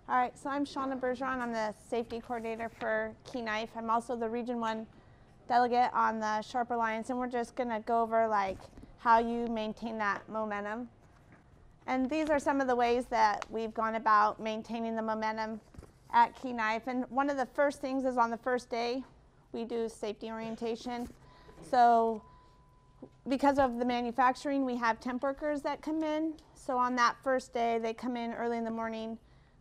All right, so I'm Shawna Bergeron. I'm the safety coordinator for Key Knife. I'm also the Region 1 delegate on the SHARP Alliance, and we're just going to go over like how you maintain that momentum. And these are some of the ways that we've gone about maintaining the momentum at Key Knife. And one of the first things is on the first day, we do safety orientation. So because of the manufacturing, we have temp workers that come in. So on that first day, they come in early in the morning.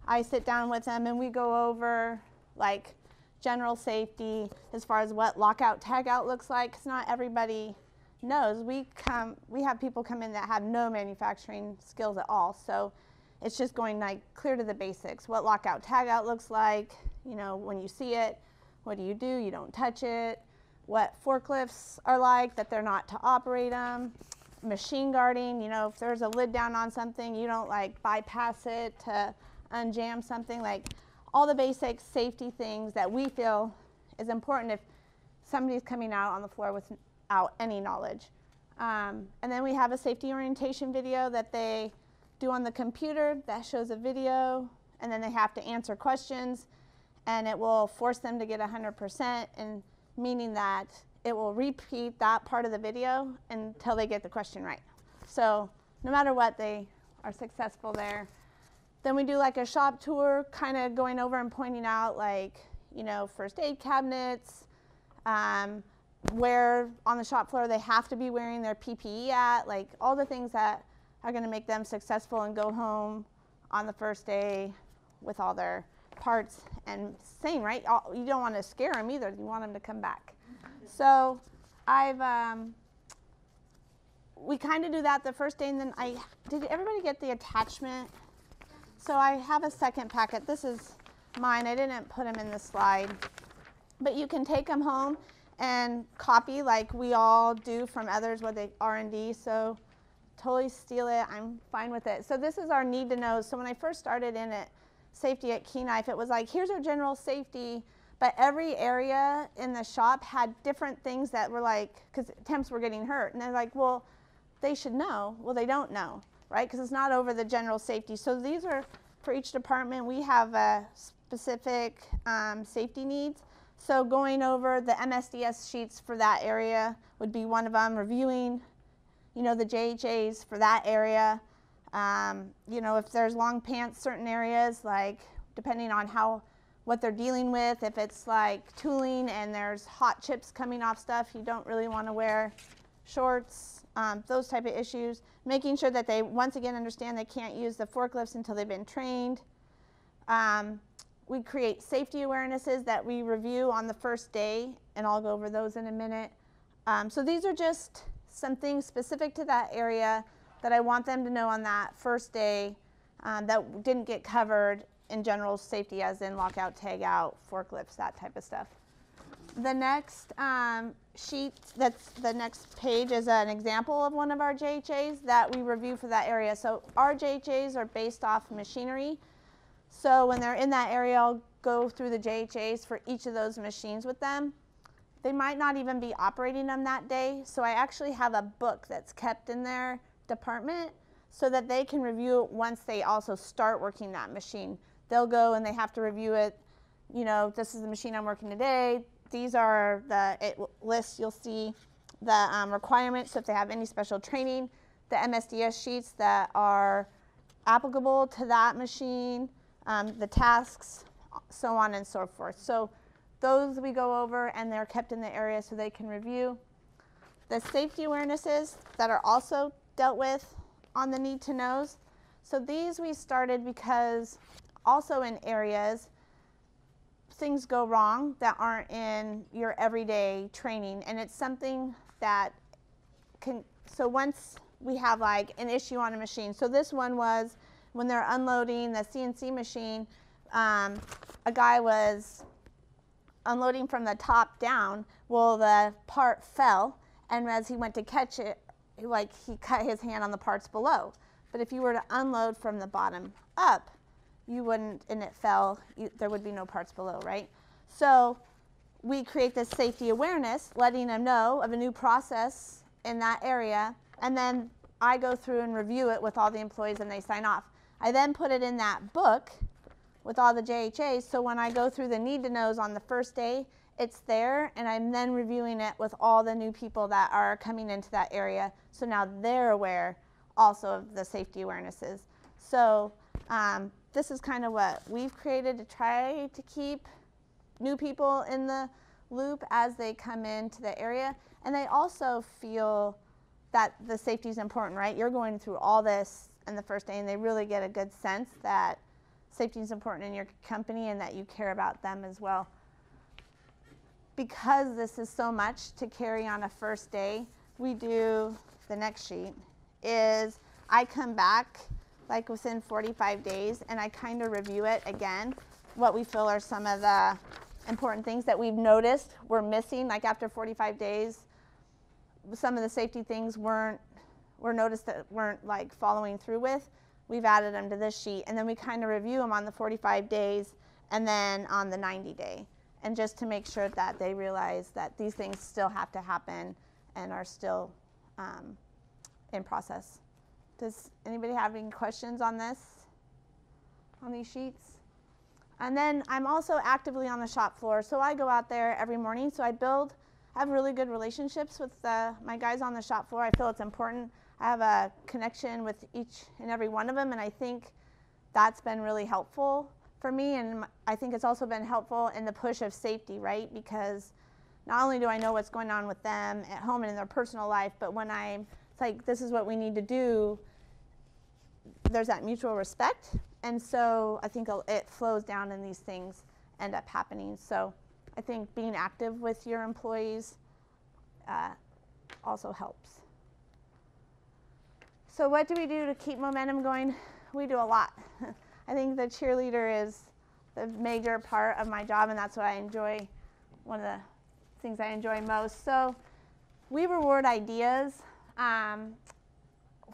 I sit down with them and we go over like general safety as far as what lockout tagout looks like, because not everybody knows. We have people come in that have no manufacturing skills at all. So it's just going like clear to the basics. What lockout tagout looks like, you know, when you see it, what do? You don't touch it. What forklifts are like, that they're not to operate them. Machine guarding, you know, if there's a lid down on something, you don't like bypass it to unjam something. Like all the basic safety things that we feel is important if somebody's coming out on the floor without any knowledge. And then we have a safety orientation video that they do on the computer that shows a video, and then they have to answer questions, and it will force them to get 100%, and meaning that it will repeat that part of the video until they get the question right. So no matter what, they are successful there. Then we do like a shop tour, kind of going over and pointing out like, you know, first aid cabinets, where on the shop floor they have to be wearing their PPE at, like all the things that are going to make them successful and go home on the first day with all their parts and sane, right? You don't want to scare them either. You want them to come back. So we kind of do that the first day, and then did everybody get the attachment? So I have a second packet. This is mine. I didn't put them in the slide, but you can take them home and copy like we all do from others with the R&D. So totally steal it. I'm fine with it. So this is our need to know. So when I first started in it, safety at Key Knife, it was like, here's our general safety, but every area in the shop had different things that were like, because temps were getting hurt, and they're like, well, they should know. Well, they don't know, right? Because it's not over the general safety. So these are for each department. We have specific safety needs. So going over the MSDS sheets for that area would be one of them. Reviewing, you know, the JHAs for that area. You know, if there's long pants, certain areas, like depending on what they're dealing with, if it's like tooling and there's hot chips coming off stuff, you don't really want to wear shorts, those type of issues. Making sure that they, once again, understand they can't use the forklifts until they've been trained. We create safety awarenesses that we review on the first day, and I'll go over those in a minute. So these are just some things specific to that area that I want them to know on that first day that didn't get covered in general safety, as in lockout, tagout, forklifts, that type of stuff. The next sheet, that's the next page, is an example of one of our JHAs that we review for that area. So our JHAs are based off machinery. So when they're in that area, I'll go through the JHAs for each of those machines with them. They might not even be operating them that day. So I actually have a book that's kept in their department so that they can review it once they also start working that machine. They'll go and they have to review it. You know, this is the machine I'm working today. These are the lists. You'll see the requirements. So if they have any special training, the MSDS sheets that are applicable to that machine, the tasks, so on and so forth. So those we go over, and they're kept in the area so they can review. The safety awarenesses that are also dealt with on the need to knows. So these we started because also in areas things go wrong that aren't in your everyday training, and it's something that can, so once we have like an issue on a machine, so this one was when they're unloading the CNC machine, a guy was unloading from the top down. Well, the part fell, and as he went to catch it, like he cut his hand on the parts below. But if you were to unload from the bottom up, you wouldn't, and it fell, there would be no parts below, right? So we create this safety awareness, letting them know of a new process in that area, and then I go through and review it with all the employees and they sign off. I then put it in that book with all the JHAs. So when I go through the need to knows on the first day, it's there, and I'm then reviewing it with all the new people that are coming into that area. So now they're aware also of the safety awarenesses. So this is kind of what we've created to try to keep new people in the loop as they come into the area. And they also feel that the safety is important, right? You're going through all this in the first day, and they really get a good sense that safety is important in your company and that you care about them as well. Because this is so much to carry on a first day, we do, the next sheet, is I come back like within 45 days and I kind of review it again, what we feel are some of the important things that we've noticed we're missing. Like after 45 days, some of the safety things were noticed that weren't like following through with. We've added them to this sheet, and then we kind of review them on the 45 days and then on the 90 day. And just to make sure that they realize that these things still have to happen and are still in process. Does anybody have any questions on this, on these sheets? And then I'm also actively on the shop floor. So I go out there every morning. So I have really good relationships with my guys on the shop floor. I feel it's important. I have a connection with each and every one of them, and I think that's been really helpful for me, and I think it's also been helpful in the push of safety, right? Because not only do I know what's going on with them at home and in their personal life, but when it's like, this is what we need to do, there's that mutual respect. And so I think it flows down and these things end up happening. So I think being active with your employees also helps. So what do we do to keep momentum going? We do a lot. I think the cheerleader is the major part of my job, and that's what I enjoy, one of the things I enjoy most. So we reward ideas.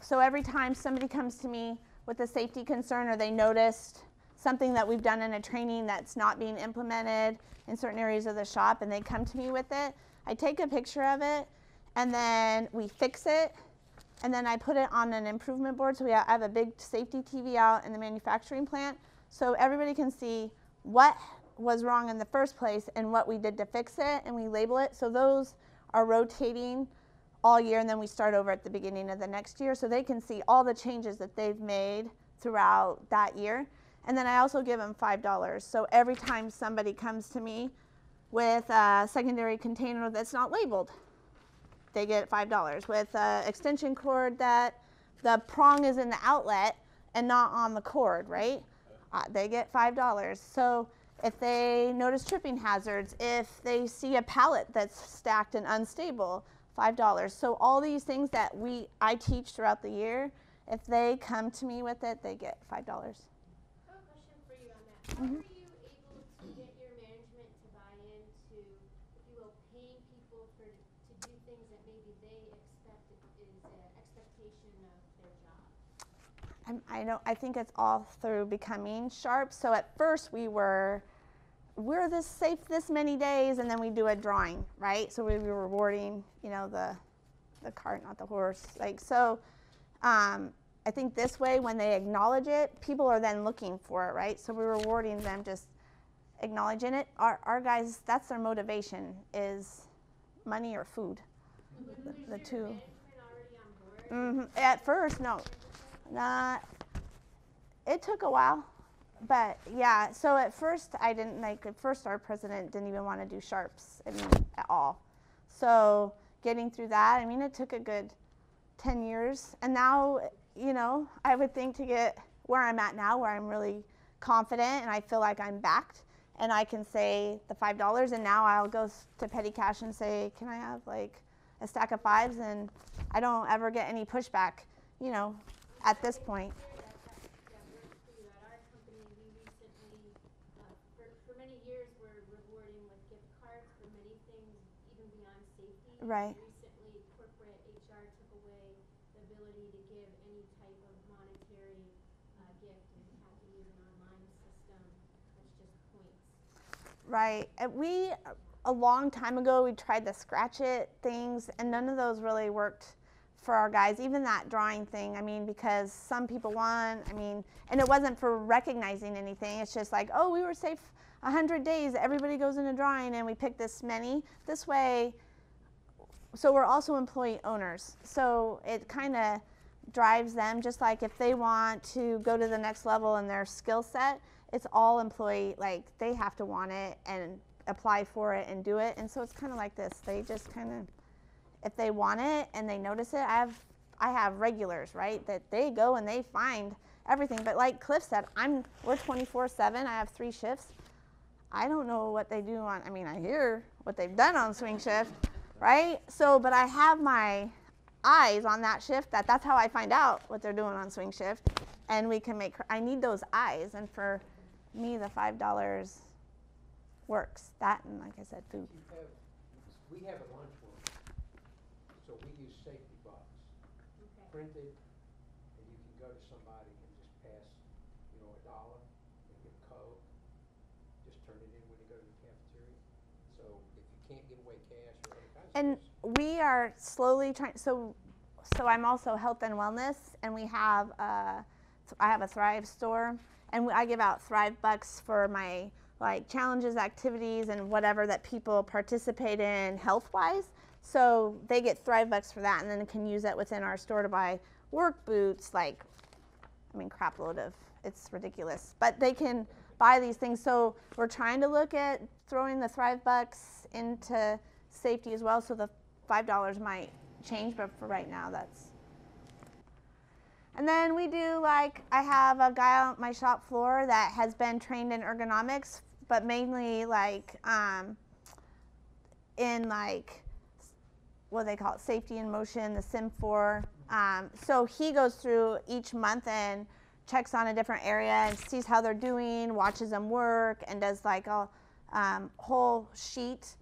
So every time somebody comes to me with a safety concern or they noticed something that we've done in a training that's not being implemented in certain areas of the shop and they come to me with it, I take a picture of it and then we fix it. And then I put it on an improvement board. So I have a big safety TV out in the manufacturing plant. So everybody can see what was wrong in the first place and what we did to fix it, and we label it. So those are rotating all year, and then we start over at the beginning of the next year. So they can see all the changes that they've made throughout that year. And then I also give them $5. So every time somebody comes to me with a secondary container that's not labeled, they get $5. With an extension cord that the prong is in the outlet and not on the cord, right? They get $5. So if they notice tripping hazards, if they see a pallet that's stacked and unstable, $5. So all these things that I teach throughout the year, if they come to me with it, they get $5. I have a question for you on that. How are you able to get your management to buy into, if you will, paying people to do things that maybe they expect is an expectation of their job? I think it's all through becoming sharp. So at first we're this safe this many days, and then we do a drawing, right? So we were rewarding, the cart, not the horse. So I think this way, when they acknowledge it, people are then looking for it, right? So we're rewarding them just acknowledging it. Our guys, that's their motivation, is money or food. The two. Was your management already on board? At first, no. It took a while. But yeah, so at first our president didn't even want to do sharps, at all. So getting through that, it took a good 10 years. And now, I would think to get where I'm at now, where I'm really confident and I feel like I'm backed and I can say the $5, and now I'll go to petty cash and say, can I have a stack of fives? And I don't ever get any pushback, at this point. Right. Recently, corporate HR took away the ability to give any type of monetary gift, and you have to use an online system that's just points. Right. A long time ago, we tried the scratch it things, and none of those really worked for our guys, even that drawing thing, I mean, because some people want, I mean, and it wasn't for recognizing anything. It's just like, oh, we were safe 100 days. Everybody goes in a drawing and we pick this many. This way, so we're also employee owners. So it kind of drives them, just like if they want to go to the next level in their skill set, it's all employee, like they have to want it and apply for it and do it. And so it's kind of like this. They just kind of, if they want it and they notice it, I have regulars, right, that they go and they find everything. But like Cliff said, we're 24/7. I have 3 shifts. I don't know what they do on, I mean, I hear what they've done on swing shift, right? So, but I have my eyes on that shift. That's how I find out what they're doing on swing shift. And we can make, I need those eyes. And for me, the $5 works. That and, like I said, food. We have a lunchroom, so we use safety box, printed, and you can go to somebody and just pass, $1 and get Coke, just turn it in when you go to the cafeteria. So if you can't give away cash or other kinds of And things. we are slowly trying, so I'm also health and wellness, and we have, I have a Thrive store, and I give out Thrive bucks for my like challenges, activities, and whatever that people participate in health-wise. So they get Thrive bucks for that, and then can use it within our store to buy work boots, like, I mean, crap load of, it's ridiculous. But they can buy these things. So we're trying to look at throwing the Thrive bucks into safety as well. So the $5 might change, but for right now, that's. And then we do, like, I have a guy on my shop floor that has been trained in ergonomics, but mainly like in like, what do they call it, safety in motion, the Sim 4. So he goes through each month and checks on a different area and sees how they're doing, watches them work, and does like a whole sheet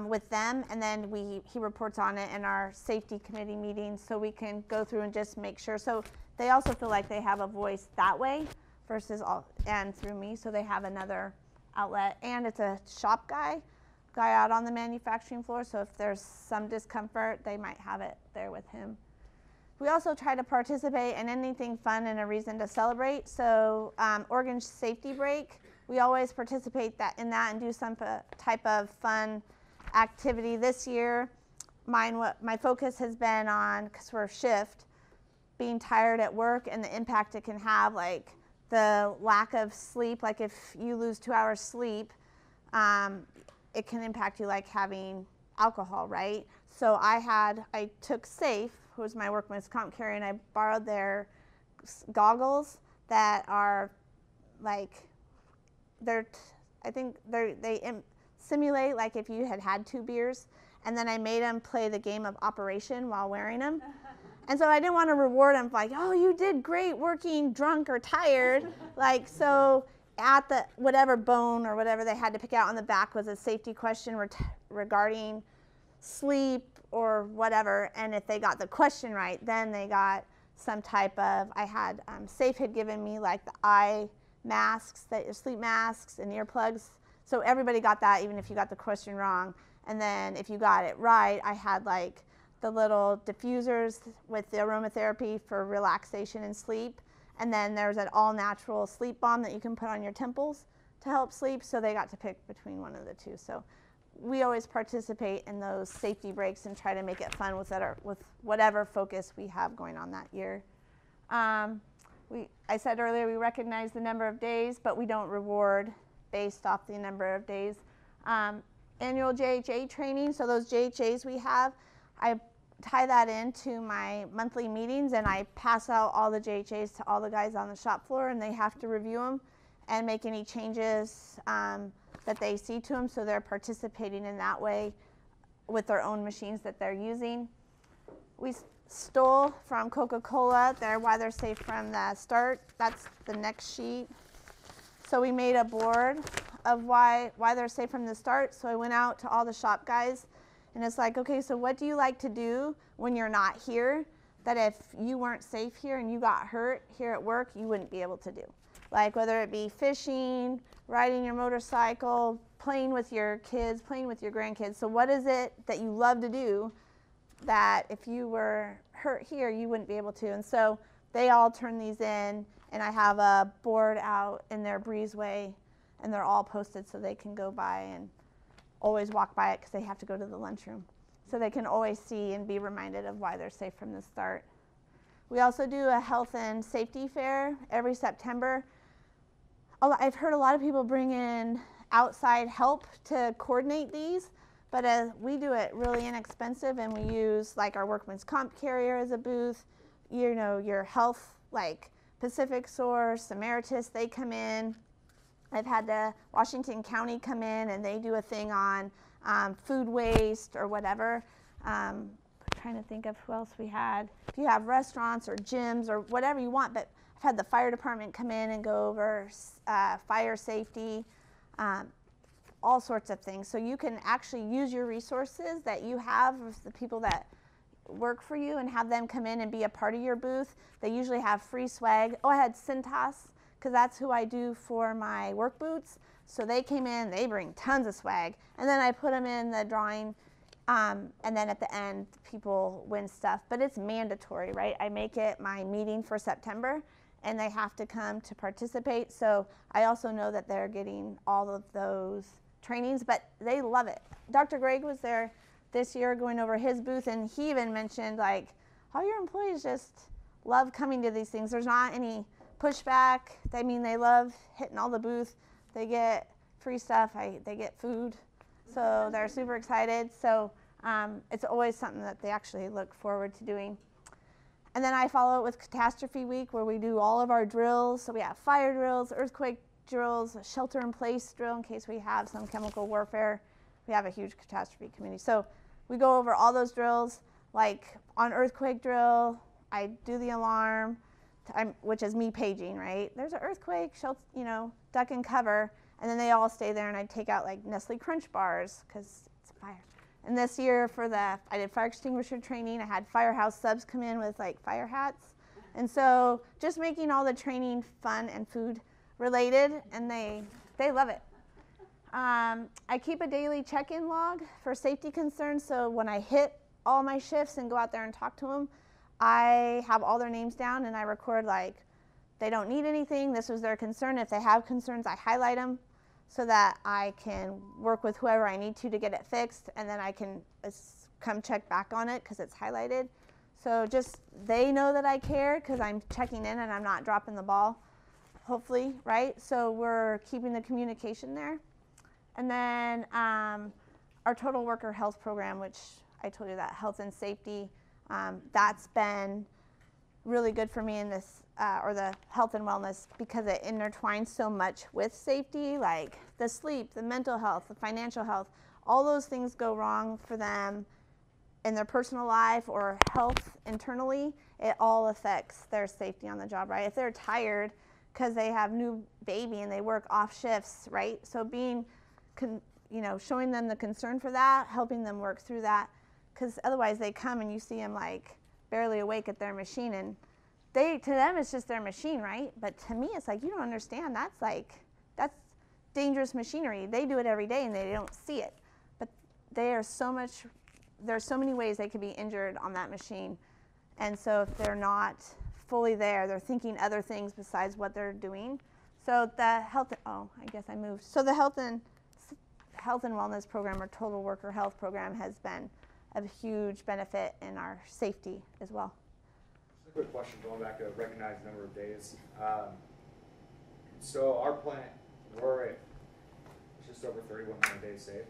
with them, and then he reports on it in our safety committee meetings, so we can go through and just make sure. So they also feel like they have a voice that way versus and through me, so they have another outlet. And it's a shop guy out on the manufacturing floor, so if there's some discomfort, they might have it there with him. We also try to participate in anything fun and a reason to celebrate. So Oregon Safety Break, we always participate in that and do some type of fun activity. This year, my focus has been on, because we're shift, being tired at work and the impact it can have, like the lack of sleep. Like if you lose 2 hours sleep, it can impact you like having alcohol, right? So I took Safe, who was my workman's comp carrier, and I borrowed their goggles that are like, I think they simulate like if you had 2 beers, and then I made them play the game of Operation while wearing them. And so I didn't want to reward them like, oh, you did great working drunk or tired. Like, so at the whatever bone or whatever they had to pick out on the back was a safety question regarding sleep or whatever. And if they got the question right, then they got some type of, Safe had given me like the eye masks, sleep masks and earplugs. So everybody got that, even if you got the question wrong. And then if you got it right, I had like the little diffusers with the aromatherapy for relaxation and sleep. And then there's an all-natural sleep balm that you can put on your temples to help sleep. So they got to pick between one of the two. So we always participate in those safety breaks and try to make it fun with whatever focus we have going on that year. I said earlier we recognize the number of days, but we don't reward based off the number of days. Annual JHA training, so those JHAs we have, I tie that into my monthly meetings, and I pass out all the JHAs to all the guys on the shop floor, and they have to review them and make any changes that they see to them, so they're participating in that way with their own machines that they're using. We stole from Coca-Cola why they're safe from the start. That's the next sheet. So we made a board of why they're safe from the start. So I went out to all the shop guys, and it's like, okay, so what do you like to do when you're not here that if you weren't safe here and you got hurt here at work, you wouldn't be able to do? Like whether it be fishing, riding your motorcycle, playing with your kids, playing with your grandkids. So what is it that you love to do that if you were hurt here, you wouldn't be able to. And so they all turn these in, and I have a board out in their breezeway, and they're all posted so they can go by and always walk by it because they have to go to the lunchroom. So they can always see and be reminded of why they're safe from the start. We also do a health and safety fair every September. I've heard a lot of people bring in outside help to coordinate these, but we do it really inexpensive, and we use like our workman's comp carrier as a booth, you know, your health, like Pacific Source, Emeritus, they come in. I've had the Washington County come in, and they do a thing on food waste or whatever. Trying to think of who else we had. If you have restaurants or gyms or whatever you want, but I've had the fire department come in and go over fire safety, all sorts of things. So you can actually use your resources that you have with the people that work for you and have them come in and be a part of your booth. They usually have free swag. Oh, I had Cintas, because that's who I do for my work boots. So they came in, they bring tons of swag, and then I put them in the drawing, and then at the end, people win stuff. But it's mandatory, right? I make it my meeting for September, and they have to come to participate. So I also know that they're getting all of those trainings, but they love it. Dr. Greg was there this year going over his booth, and he even mentioned, like, all your employees just love coming to these things. There's not any pushback. I mean, they love hitting all the booth. They get free stuff. They get food. So they're super excited. So it's always something that they actually look forward to doing. And then I follow it with Catastrophe Week, where we do all of our drills. So we have fire drills, earthquake drills, a shelter-in-place drill in case we have some chemical warfare. We have a huge catastrophe community. So we go over all those drills. Like on earthquake drill, I do the alarm, which is me paging, right? There's an earthquake, shelter, you know, duck and cover. And then they all stay there, and I take out like Nestle Crunch bars because it's a fire. And this year I did fire extinguisher training. I had firehouse subs come in with like fire hats. And so just making all the training fun and food related, and they love it. I keep a daily check-in log for safety concerns, so when I hit all my shifts and go out there and talk to them, I have all their names down, and I record like they don't need anything, this was their concern. If they have concerns, I highlight them so that I can work with whoever I need to get it fixed, and then I can come check back on it because it's highlighted. So just they know that I care because I'm checking in and I'm not dropping the ball, hopefully, right? So we're keeping the communication there. And then our total worker health program, which I told you that health and safety, that's been really good for me in this, or the health and wellness, because it intertwines so much with safety, like the sleep, the mental health, the financial health, all those things go wrong for them in their personal life or health internally. It all affects their safety on the job, right? If they're tired because they have new baby and they work off shifts, right? So being showing them the concern for that, helping them work through that, because otherwise they come and you see them like barely awake at their machine, and to them it's just their machine, right? But to me it's like, you don't understand, that's dangerous machinery. They do it every day and they don't see it, but there's so many ways they could be injured on that machine. And so if they're not fully there, they're thinking other things besides what they're doing. So the health, So the health and wellness program, or total worker health program, has been a huge benefit in our safety as well. Just a quick question, going back to recognized number of days. So our plant, we're at just over 3,100 days saved.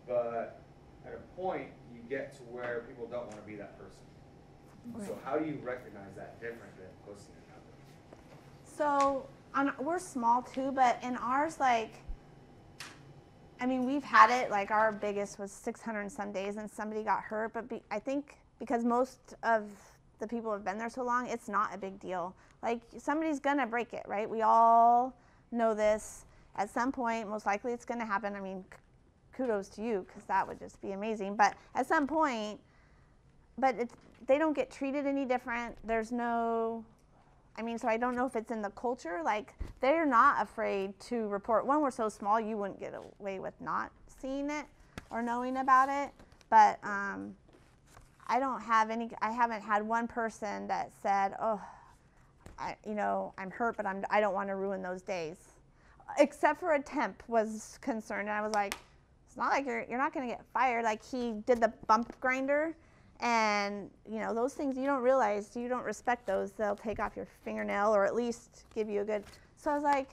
But at a point, you get to where people don't want to be that person. Right. So how do you recognize that different than posting a number? So we're small too, but in ours, we've had it, like our biggest was 600 and some days and somebody got hurt, but I think because most of the people have been there so long, it's not a big deal. Like somebody's gonna break it, right? We all know this. At some point, most likely it's gonna happen. I mean, kudos to you, because that would just be amazing. But at some point, they don't get treated any different. There's no, so I don't know if it's in the culture. Like, they're not afraid to report. One, we're so small, you wouldn't get away with not seeing it or knowing about it. But I haven't had one person that said, oh, I'm hurt, but I don't want to ruin those days. Except for a temp was concerned, and I was like, it's not like you're not going to get fired. Like, he did the bump grinder, and those things you don't realize, you don't respect those. They'll take off your fingernail or at least give you a good. So I was like,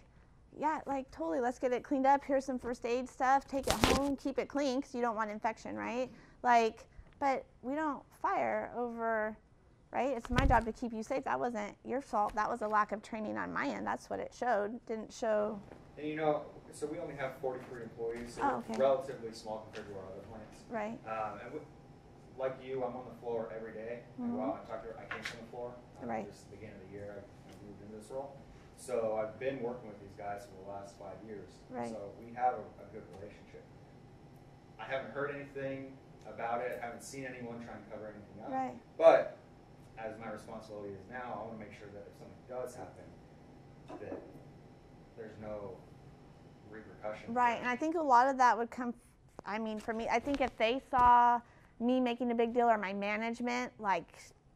yeah, like totally, let's get it cleaned up. Here's some first aid stuff. Take it home, keep it clean, because you don't want infection, right? Like, but we don't fire over, right? It's my job to keep you safe. That wasn't your fault. That was a lack of training on my end. That's what it showed. Didn't show. And so we only have 43 employees, so Oh, okay. we're relatively small compared to our other plants. Right. Like you, I'm on the floor every day. I go out and talk to her. I came from the floor. Right. Just the beginning of the year, I moved into this role. So I've been working with these guys for the last 5 years. Right. So we have a good relationship. I haven't heard anything about it. I haven't seen anyone try and cover anything up. Right. But as my responsibility is now, I want to make sure that if something does happen, that there's no repercussion. Right, and I think a lot of that would come, for me, I think if they saw me making a big deal or my management like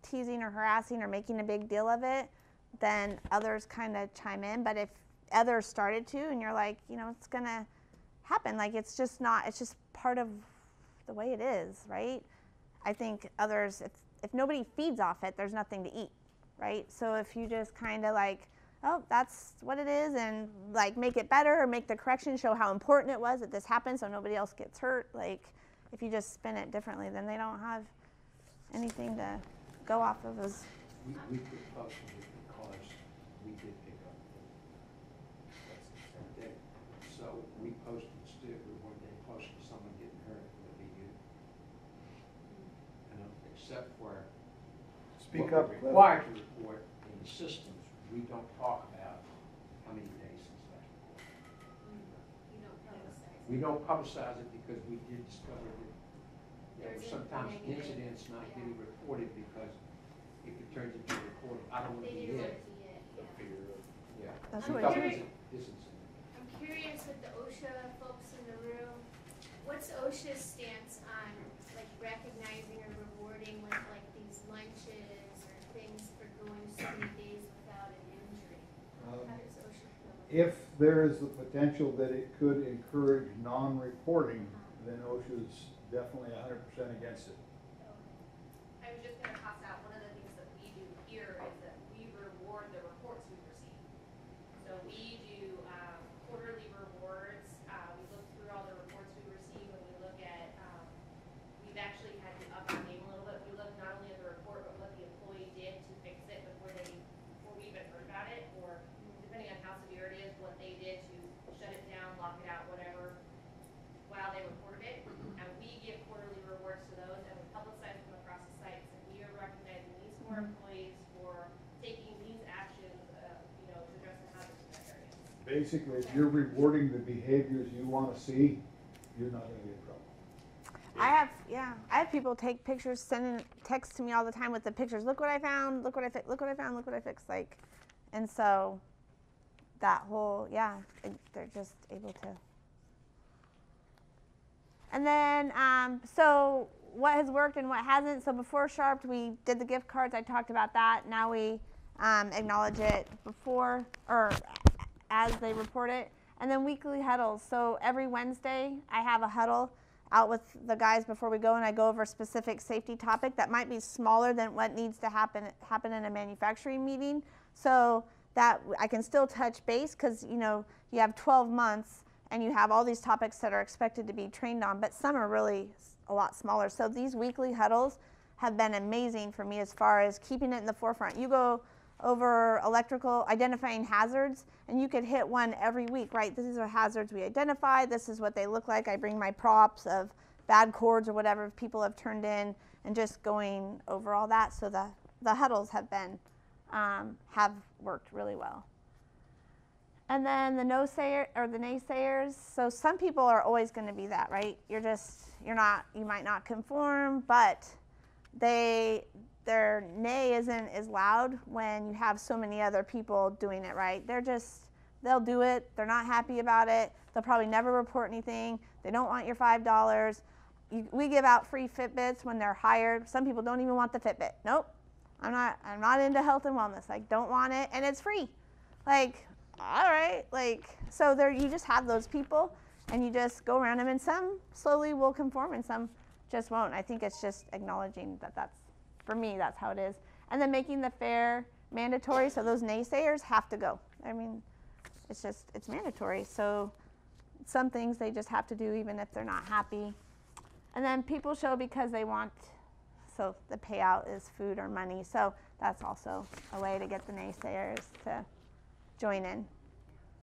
teasing or harassing or making a big deal of it, then others kind of chime in. But if others started to, and you're like, it's going to happen. Like, it's just part of the way it is, right? I think others, if nobody feeds off it, there's nothing to eat, right? So if you just kind of like, oh, that's what it is, and like make it better or make the correction, show how important it was that this happened so nobody else gets hurt. Like, if you just spin it differently, then they don't have anything to go off of. We put posted it because we did pick up. So we posted still, we weren't getting close to someone getting hurt, it would be you. Except for Speak what up, we're Cliff. required to report in the systems, we don't talk about how many days since last report. You don't publicize. We don't publicize it because we did discover that there were There's sometimes a negative, incidents not yeah. getting reported because if it turns into a report, I don't want to They be didn't it. want to see it, The yeah. fear of, yeah. That's We what thought it it is. was this incident. I'm curious with the OSHA folks in the room, what's OSHA's stance on like recognizing or rewarding with like these lunches or things for going so many days without an injury? How does OSHA feel? If there is the potential that it could encourage non-reporting, then OSHA's definitely 100% against it. I was just gonna toss out, one of the things that we do here is that we reward the reports we receive. So we do quarterly rewards. We look through all the reports we receive, and we look at, we've actually had to up our game a little bit. We look not only at the report, but what the employee did to fix it before we even heard about it, or depending on how severe it is, what they did to shut it down, lock it out, whatever, while they reported it. And we give quarterly rewards to those, and we publicize them across the sites. And we are recognizing these 4 employees for taking these actions, to address the hazards in that area. Basically, if you're rewarding the behaviors you want to see, you're not going to be in trouble. I have people take pictures, sending texts to me all the time with the pictures. Look what I found. Look what I fixed. Look what I found. Look what I fixed. Like, and so that whole they're just able to. And then so what has worked and what hasn't. So before SHARP, we did the gift cards. I talked about that. Now we acknowledge it before or as they report it. And then weekly huddles. So every Wednesday, I have a huddle out with the guys before we go, and I go over a specific safety topic that might be smaller than what needs to happen in a manufacturing meeting, so that I can still touch base, because you have 12 months and you have all these topics that are expected to be trained on, but some are really a lot smaller. So these weekly huddles have been amazing for me as far as keeping it in the forefront. You go over electrical, identifying hazards, and you could hit one every week, right? These are hazards we identify. This is what they look like. I bring my props of bad cords or whatever people have turned in, and just going over all that. So the huddles have been have worked really well. And then the naysayers. So some people are always going to be that, right? You might not conform, but their nay isn't as loud when you have so many other people doing it, right? They'll do it. They're not happy about it. They'll probably never report anything. They don't want your $5. we give out free Fitbits when they're hired. Some people don't even want the Fitbit. Nope, I'm not into health and wellness. I don't want it, and it's free. Like, all right, like, so there, you just have those people, and you just go around them, and some slowly will conform, and some just won't. I think it's just acknowledging that that's, for me, that's how it is. And then making the fair mandatory, so those naysayers have to go. I mean, it's mandatory. So some things they just have to do even if they're not happy. And then people show because they want, so the payout is food or money. So that's also a way to get the naysayers to join in.